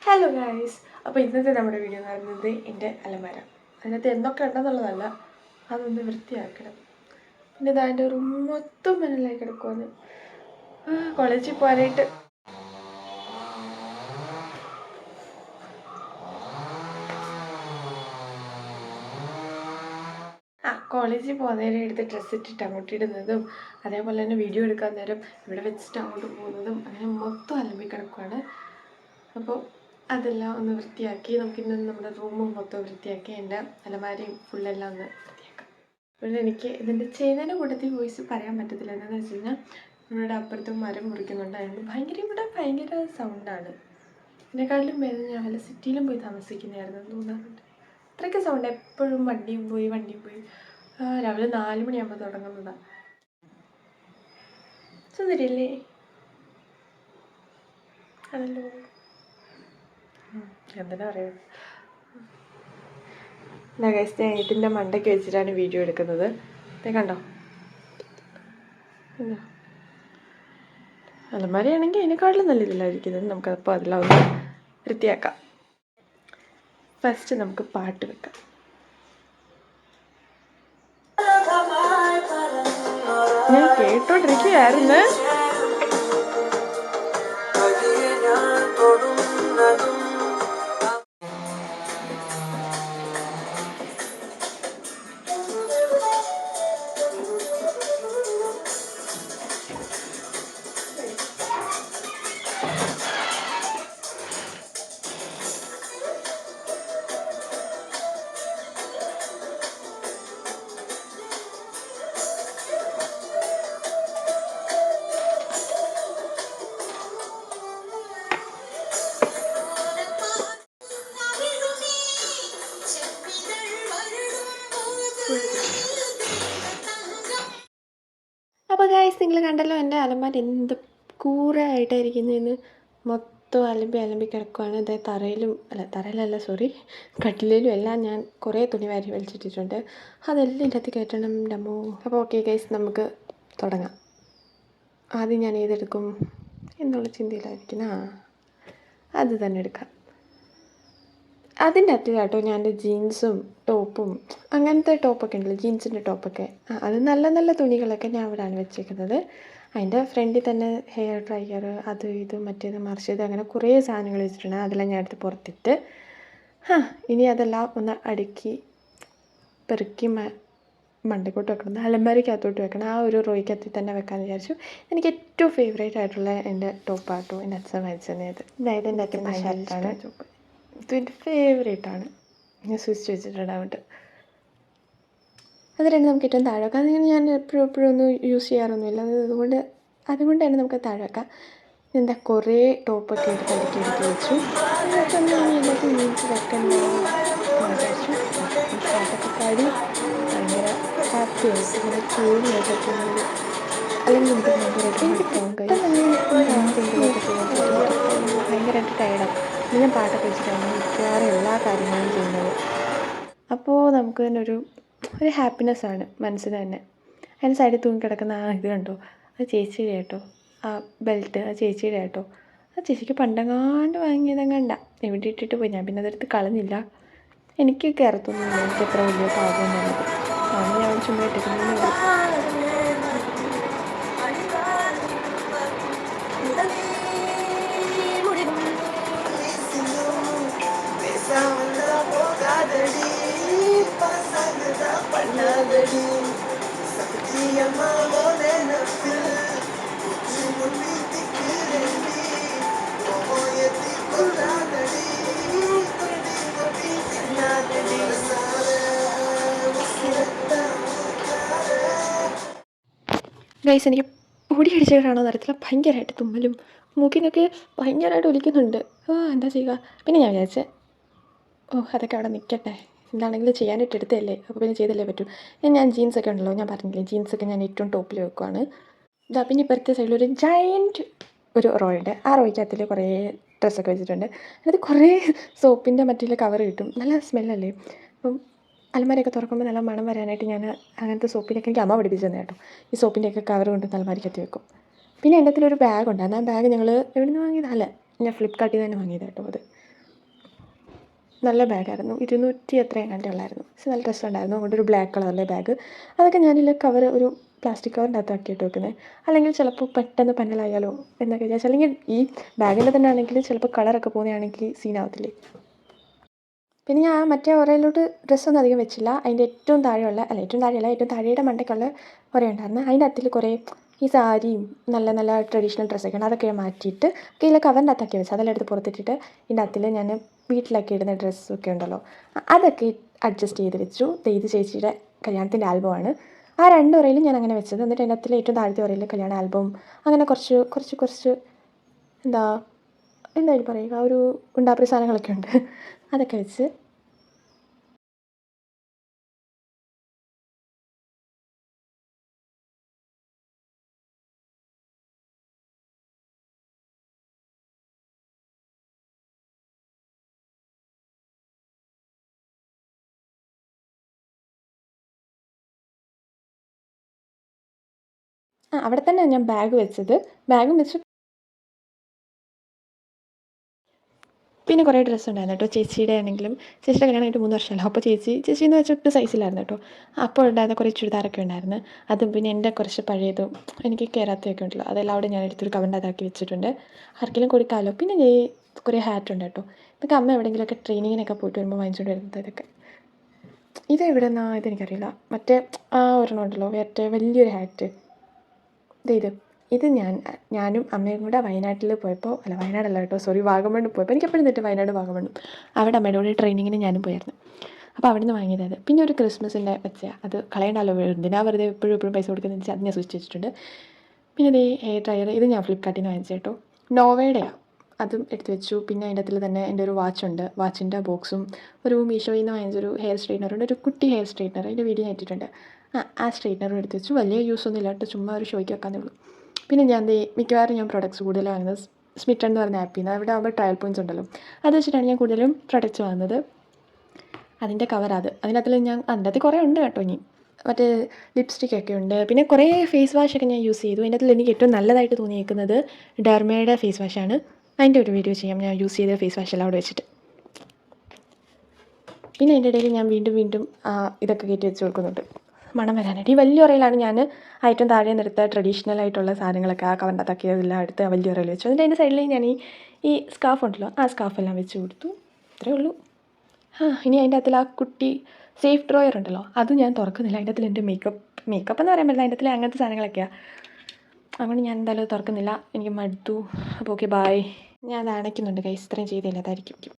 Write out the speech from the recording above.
Hello guys, അപ്പോൾ ഇന്നത്തെ നമ്മുടെ വീഡിയോ എന്ന് പറയുന്നത് എൻ്റെ അലമാര. അതിനകത്ത് എന്തൊക്കെ ഉണ്ടെന്നുള്ളതല്ല, അതൊന്ന് വൃത്തിയാക്കണം. പിന്നെ ഇതാ എൻ്റെ റൂം മൊത്തം മനലായി കിടക്കുവാണ്. കോളേജിൽ പോകാനായിട്ട് കോളേജിൽ പോകുന്ന നേരം എടുത്ത് ഡ്രസ്സ് ഇട്ടിട്ട് അങ്ങോട്ട് ഇടുന്നതും, അതേപോലെ തന്നെ വീഡിയോ എടുക്കാൻ നേരം ഇവിടെ വെച്ചിട്ട് അങ്ങോട്ട് പോകുന്നതും, അങ്ങനെ മൊത്തം അലമ്പി കിടക്കുവാണ്. അപ്പോൾ അതെല്ലാം ഒന്ന് വൃത്തിയാക്കി നമുക്കിന്ന് നമ്മുടെ റൂമും മൊത്തം വൃത്തിയാക്കി എൻ്റെ അലമാരയും ഫുള്ളെല്ലാം ഒന്ന് വൃത്തിയാക്കാം. പിന്നെ എനിക്ക് ഇതിൻ്റെ ചെയ്യുന്നതിൻ്റെ കൂട്ടത്തിൽ വോയിസ് പറയാൻ പറ്റത്തില്ല. എന്താണെന്ന് വെച്ച് കഴിഞ്ഞാൽ നമ്മുടെ അപ്പുറത്തും മരം മുറിക്കുന്നുണ്ട്. അതുകൊണ്ട് ഇവിടെ ഭയങ്കര സൗണ്ടാണ്. ഇതിനെക്കാട്ടിലും ഭേദം ഞാൻ വല്ല സിറ്റിയിലും പോയി താമസിക്കുന്നതായിരുന്നു തോന്നാറുണ്ട്. അത്രയ്ക്ക് സൗണ്ട്, എപ്പോഴും വണ്ടിയും പോയി രാവിലെ 4 മണിയാകുമ്പോൾ തുടങ്ങുന്നതാണ്. സുന്ദരിയല്ലേ? ആണല്ലോ. എന്തിനാ പറയുക. ഗൈസ്, ഞാൻ ഇതിൻ്റെ മണ്ടയ്ക്ക് വെച്ചിട്ടാണ് വീഡിയോ എടുക്കുന്നത്. കണ്ടോ? അലമാരയാണെങ്കിൽ അതിനെക്കാട്ടിലും നല്ല ഇതിലായിരിക്കുന്നത്. നമുക്കപ്പോൾ അതെല്ലാം ഒന്ന് വൃത്തിയാക്കാം. ഫസ്റ്റ് നമുക്ക് പാട്ട് വെക്കാം. ഞാൻ കേട്ടോണ്ടിരിക്കുകയായിരുന്നു. അപ്പോൾ ഗൈസ്, നിങ്ങൾ കണ്ടല്ലോ എൻ്റെ അലമാര എന്ത് കൂറായിട്ടായിരിക്കുന്നതെന്ന്. മൊത്തം അലമ്പി കിടക്കുവാണ്. അതായത് തറയിലല്ല കട്ടിലേലും എല്ലാം ഞാൻ കുറേ തുണി വാരി വലിച്ചിട്ടിട്ടുണ്ട്. അതെല്ലാം ഇതിൻ്റെ അകത്ത് കയറ്റണം ഡമ്മോ. അപ്പോൾ ഓക്കെ ഗൈസ്, നമുക്ക് തുടങ്ങാം. ആദ്യം ഞാൻ ഏതെടുക്കും എന്നുള്ള ചിന്തയിലായിരിക്കുന്ന അത് തന്നെ എടുക്കാം. അതിൻ്റെ അകത്ത് കേട്ടോ ഞാൻ എൻ്റെ ജീൻസും ടോപ്പും അങ്ങനത്തെ ടോപ്പൊക്കെ ഉണ്ടല്ലോ, ജീൻസിൻ്റെ ടോപ്പൊക്കെ, അത് നല്ല നല്ല തുണികളൊക്കെ ഞാൻ ഇവിടെയാണ് വെച്ചേക്കുന്നത്. അതിൻ്റെ ഫ്രണ്ടിൽ തന്നെ ഹെയർ ഡ്രയർ, അത് ഇത് മറ്റേത് മറിച്ചത്, അങ്ങനെ കുറേ സാധനങ്ങൾ വെച്ചിട്ടുണ്ട്. അതെല്ലാം ഞാൻ എടുത്ത് പുറത്തിട്ട് ഇനി അതെല്ലാം ഒന്ന് അടുക്കി പെറുക്കി മണ്ടക്കോട്ട് വെക്കണം, അലമാരയ്ക്കകത്തോട്ട് വെക്കണം. ആ ഒരു റോയ്ക്കകത്ത് തന്നെ വെക്കാമെന്ന് വിചാരിച്ചു. എനിക്ക് ഏറ്റവും ഫേവറേറ്റ് ആയിട്ടുള്ള എൻ്റെ ടോപ്പാട്ടോ എൻ്റെ അച്ഛൻ വായിച്ചത്. അതായത് എൻ്റെ അച്ഛൻ്റെ ഷർട്ടാണ്. ഇതെൻ്റെ ഫേവറേറ്റാണ്. ഞാൻ സൂക്ഷിച്ച് വെച്ചിട്ടുണ്ട്. അതുകൊണ്ട് അത് രണ്ട് നമുക്ക് ഏറ്റവും താഴെ വെക്കാം. അതിങ്ങനെ ഞാൻ എപ്പോഴും ഒന്നും യൂസ് ചെയ്യാറൊന്നുമില്ല. അതുകൊണ്ട് തന്നെ നമുക്ക് താഴെ വെക്കാം. എന്താ കുറേ ടോപ്പൊക്കെ എടുത്ത് അടുക്കി വെച്ചു. അതിനകത്തൊന്നും ഇതിനകത്ത് മീൻസ് വെക്കണ്ട വിചാരിച്ചു. പാട്ടൊക്കെ പാടി ഭയങ്കര ഹാപ്പിയായിട്ട് ഇങ്ങനെ ചൂടിനൊക്കെ ചെയ്യുന്നത്, അല്ലെങ്കിൽ എനിക്ക് ഭയങ്കരമായിട്ട് പോകാൻ കഴിയും. ഭയങ്കരമായിട്ട് ടയർഡാണ്. ഞാൻ പാട്ടൊക്കെ വെച്ചിട്ടാണ് മിക്കവാറും എല്ലാ കാര്യങ്ങളും ചെയ്യുന്നത്. അപ്പോൾ നമുക്ക് തന്നെ ഒരു ഹാപ്പിനെസ്സാണ് മനസ്സിന് തന്നെ. അതിന് സൈഡിൽ തൂങ്ങി കിടക്കുന്ന ഇത് കണ്ടോ, അത് ചേച്ചിയുടെ കേട്ടോ. ആ ബെൽറ്റ് ആ ചേച്ചിയുടെ കേട്ടോ. ആ ചേച്ചിക്ക് പണ്ടെങ്ങാണ്ട് വാങ്ങിയതെങ്ങാണ്ട എവിടെ ഇട്ടിട്ട് പോയി. ഞാൻ പിന്നെ അതെടുത്ത് കളഞ്ഞില്ല. എനിക്ക് കയറത്തൊന്നുമില്ല, എനിക്ക് എത്ര വലിയ പാകമൊന്നുള്ളത്. അന്ന് ഞാൻ ചുമ്മാ ഇട്ടിട്ടുണ്ടെങ്കിൽ ഗൈസ്, എനിക്ക് പൊടി അടിച്ചിട്ടാണോ അറിയത്തില്ല, ഭയങ്കരമായിട്ട് തുമ്മലും മൂക്കിനൊക്കെ ഭയങ്കരമായിട്ട് ഒലിക്കുന്നുണ്ട്. എന്താ ചെയ്യുക. പിന്നെ ഞാൻ വിചാരിച്ചേ അതൊക്കെ അവിടെ നിൽക്കട്ടെ, എന്താണെങ്കിലും ചെയ്യാനായിട്ട് എടുത്തതല്ലേ, അപ്പോൾ പിന്നെ ചെയ്തല്ലേ പറ്റൂ. ഞാൻ ജീൻസൊക്കെ ഉണ്ടല്ലോ, ഞാൻ പറഞ്ഞില്ലേ, ജീൻസൊക്കെ ഞാൻ ഏറ്റവും ടോപ്പിൽ വെക്കുവാണ്. ഇതാ പിന്നെ ഇപ്പുറത്തെ സൈഡിലൊരു ജയൻറ്റ് ഒരു റോയുണ്ട്. ആ റോയ്ക്കകത്തിൽ കുറേ ഡ്രസ്സൊക്കെ വെച്ചിട്ടുണ്ട്. അതിനകത്ത് കുറേ സോപ്പിൻ്റെ മറ്റുള്ള കവർ കിട്ടും. നല്ല സ്മെല്ലല്ലേ. അപ്പം അലമാരയൊക്കെ തുറക്കുമ്പോൾ നല്ല മണം വരാനായിട്ട് ഞാൻ അങ്ങനത്തെ സോപ്പിൻ്റെയൊക്കെ എനിക്ക് അമ്മ പഠിപ്പിച്ചു തന്നെ കേട്ടോ. ഈ സോപ്പിൻ്റെയൊക്കെ കവർ കൊണ്ട് അലമാരയ്ക്കകത്ത് വെക്കും. പിന്നെ എൻ്റെ അടുത്തൊരു ബാഗുണ്ടായിരുന്നു. ആ ബാഗ് ഞങ്ങൾ എവിടെ നിന്ന് വാങ്ങിയതല്ല, ഞാൻ ഫ്ലിപ്കാർട്ടിൽ നിന്ന് തന്നെ വാങ്ങിയത് കേട്ടോ. അത് നല്ല ബാഗായിരുന്നു, 200 എത്രയും കണ്ടേ ഉള്ളായിരുന്നു. പക്ഷെ നല്ല രസമുണ്ടായിരുന്നു. അതുകൊണ്ട് ഒരു ബ്ലാക്ക് കളറിലെ ബാഗ്. അതൊക്കെ ഞാനില്ല കവർ ഒരു പ്ലാസ്റ്റിക് കവറിൻ്റെ അകത്താക്കിയിട്ട് വെക്കുന്നത്. അല്ലെങ്കിൽ ചിലപ്പോൾ പെട്ടെന്ന് പന്നലായാലോ എന്നൊക്കെ വിചാരിച്ചു. അല്ലെങ്കിൽ ഈ ബാഗിൻ്റെ തന്നെ ആണെങ്കിൽ ചിലപ്പോൾ കളറൊക്കെ പോകുന്നതാണെങ്കിൽ സീനാവത്തില്ലേ. പിന്നെ ഞാൻ മറ്റേ ഉറയിലോട്ട് ഡ്രസ്സൊന്നും അധികം വെച്ചില്ല. അതിൻ്റെ ഏറ്റവും താഴെയുള്ള ഏറ്റവും താഴെയുടെ മണ്ടയ്ക്കുള്ള ഉറയുണ്ടായിരുന്നു. അതിൻ്റെ അകത്തിൽ കുറേ ഈ സാരിയും നല്ല നല്ല ട്രഡീഷണൽ ഡ്രസ്സൊക്കെ ഉണ്ട്. അതൊക്കെ മാറ്റിയിട്ട് കയ്യിലെ കവറിൻ്റെ അകത്തൊക്കെ വെച്ച് അതെല്ലാം എടുത്ത് പുറത്തിട്ടിട്ട് ഇതിൻ്റെ അകത്തിൽ ഞാൻ വീട്ടിലൊക്കെ ഇടുന്ന ഡ്രസ്സൊക്കെ ഉണ്ടല്ലോ അതൊക്കെ അഡ്ജസ്റ്റ് ചെയ്ത് വെച്ചു. ഇത് ചേച്ചിയുടെ കല്യാണത്തിൻ്റെ ആൽബമാണ്. ആ 2 ഉറയിലും ഞാൻ അങ്ങനെ വെച്ചത്. എന്നിട്ട് അതിൻ്റെ അകത്തിൽ ഏറ്റവും താഴത്തെ ഉറയിൽ കല്യാണ ആൽബം അങ്ങനെ കുറച്ച് എന്താ എന്തായാലും പറയുക ഒരു ഉണ്ടാപ്പുര സാധനങ്ങളൊക്കെ ഉണ്ട്. അതൊക്കെ വെച്ച് അവിടെ തന്നെ ഞാൻ ബാഗ് വെച്ചത്. ബാഗും വെച്ച് പിന്നെ കുറേ ഡ്രസ്സ് ഉണ്ടായിരുന്നു കേട്ടോ. ചേച്ചിയുടെ ആണെങ്കിലും ചേച്ചിയുടെ കല്യാണം കഴിഞ്ഞിട്ട് 3 വർഷമല്ലോ. അപ്പോൾ ചേച്ചീന്ന് വെച്ചാൽ ഒട്ടും സൈസിലായിരുന്നു കേട്ടോ. അപ്പോൾ ഉണ്ടായിരുന്ന കുറേ ചുരിദാറൊക്കെ ഉണ്ടായിരുന്നു. അതും പിന്നെ എൻ്റെ കുറച്ച് പഴയതും എനിക്ക് കയറാത്തതൊക്കെ ഉണ്ടല്ലോ അതെല്ലാം അവിടെ ഞാൻ എടുത്തൊരു കവറിൻ്റെ അകത്താക്കി വെച്ചിട്ടുണ്ട്. ആർക്കെങ്കിലും കൊടുക്കാമല്ലോ. പിന്നെ കുറേ ഹാറ്റ് ഉണ്ട് കേട്ടോ. ഇതൊക്കെ അമ്മ എവിടെയെങ്കിലുമൊക്കെ ട്രെയിനിങ്ങിനൊക്കെ പോയിട്ട് വരുമ്പോൾ വാങ്ങിച്ചുകൊണ്ട് വരുന്നത് ഇതൊക്കെ. ഇത് എവിടെ നിന്നാണ് ഇതെനിക്കറിയില്ല. മറ്റേ ഒരെണ്ണം ഉണ്ടല്ലോ മറ്റേ വലിയൊരു ഹാറ്റ്. ഇത് ഞാനും അമ്മയും കൂടെ വയനാട്ടിൽ പോയപ്പോൾ വയനാടല്ല കേട്ടോ സോറി വാഗമണ്ണിൽ പോയപ്പോൾ എനിക്കെപ്പോഴും തെറ്റും വയനാട് വാഗമണ്ണും. അവിടെ അമ്മയുടെ കൂടെ ട്രെയിനിങ്ങിന് ഞാനും പോയായിരുന്നു. അപ്പോൾ അവിടെ നിന്ന് വാങ്ങിയത്. പിന്നെ ഒരു ക്രിസ്മസിൻ്റെ വെച്ചാൽ അത് കളയണ്ടല്ലോ, എന്തിനാ വെറുതെ എപ്പോഴും പൈസ കൊടുക്കുന്നതെന്ന് വെച്ചാൽ അത് ഞാൻ സൂക്ഷിച്ച് വെച്ചിട്ടുണ്ട്. പിന്നെ ഹെയർ ഡ്രയർ ഇത് ഞാൻ ഫ്ലിപ്കാർട്ടിൽ നിന്ന് വാങ്ങിച്ചു കേട്ടോ. നോവയുടെയാണ്, അതും എടുത്ത് വെച്ചു. പിന്നെ അതിൻ്റെ അതിൽ തന്നെ എൻ്റെ ഒരു വാച്ചുണ്ട്. വാച്ചിൻ്റെ ബോക്സും ഒരു മീഷോയിൽ നിന്ന് വാങ്ങിച്ചൊരു ഹെയർ സ്ട്രെയിറ്റ്നറുണ്ട്. ഒരു കുട്ടി ഹെയർ സ്ട്രെയിറ്റ്നർ അതിൻ്റെ വീഡിയോ ഞാൻ ഇട്ടിട്ടുണ്ട്. ആ സ്ട്രെയിറ്റ്നറും എടുത്ത് വെച്ചു. വലിയ യൂസൊന്നും ഇല്ല കേട്ടോ, ചുമ്മാ ഒരു ഷോയ്ക്ക് വെക്കാന്നേ ഉള്ളൂ. പിന്നെ മിക്കവാറും ഞാൻ പ്രൊഡക്ട്സ് കൂടുതൽ വാങ്ങുന്നത് സ്മിറ്റൺ എന്ന് പറഞ്ഞ ആപ്പിൽ നിന്ന്. അവിടെ ആകുമ്പോൾ ട്രയൽ പോയിൻറ്റ്സ് ഉണ്ടല്ലോ, അത് വെച്ചിട്ടാണ് ഞാൻ കൂടുതലും പ്രൊഡക്ട്സ് വാങ്ങുന്നത്. അതിൻ്റെ കവർ അതിനകത്തിൽ അതിൻ്റെ അകത്ത് കുറേ ഉണ്ട് കേട്ടോ. ഇനി മറ്റേ ലിപ്സ്റ്റിക്കൊക്കെ ഉണ്ട്. പിന്നെ കുറേ ഫേസ് വാഷൊക്കെ ഞാൻ യൂസ് ചെയ്തു. അതിൻ്റെ അകത്തിൽ എനിക്ക് ഏറ്റവും നല്ലതായിട്ട് തോന്നിയേക്കുന്നത് ഡെർമയുടെ ഫേസ് വാഷാണ്. അതിൻ്റെ ഒരു വീഡിയോ ചെയ്യാം, ഞാൻ യൂസ് ചെയ്ത ഫേസ് വാഷ് എല്ലാം അവിടെ വെച്ചിട്ട്. പിന്നെ അതിൻ്റെ ഇടയിൽ ഞാൻ വീണ്ടും ഇതൊക്കെ കയറ്റി വെച്ച് കൊടുക്കുന്നുണ്ട് മണം വരാനായിട്ട്. ഈ വലിയ ഉറയിലാണ് ഞാൻ ഏറ്റവും താഴെ നിന്നെടുത്ത ട്രഡീഷണൽ ആയിട്ടുള്ള സാധനങ്ങളൊക്കെ കവറിൻ്റെ അകത്താക്കിയതെല്ലാം എടുത്ത് വലിയ ഉറയിൽ വെച്ചു. എന്നിട്ട് അതിൻ്റെ സൈഡിൽ ഞാൻ ഈ സ്കാർഫ് ഉണ്ടല്ലോ ആ സ്കാർഫെല്ലാം വെച്ച് കൊടുത്തു. അത്രേ ഉള്ളൂ. ഇനി അതിൻ്റെ അകത്തിൽ ആ കുട്ടി സേഫ് ഡ്രോയർ ഉണ്ടല്ലോ അത് ഞാൻ തുറക്കുന്നില്ല. അതിൻ്റെ അകത്തിൽ എൻ്റെ മേക്കപ്പ് എന്ന് പറയാൻ പറ്റില്ല, അതിൻ്റെ അകത്തിൽ അങ്ങനത്തെ സാധനങ്ങളൊക്കെയാണ്. അതുകൊണ്ട് ഞാൻ എന്തായാലും തുറക്കുന്നില്ല, എനിക്ക് മടുത്തു. അപ്പോൾ ഓക്കെ ബായ്. ഞാൻ അത് അടയ്ക്കുന്നുണ്ട് ഗൈസ്, ഇത്രയും ചെയ്തില്ല അതായിരിക്കും.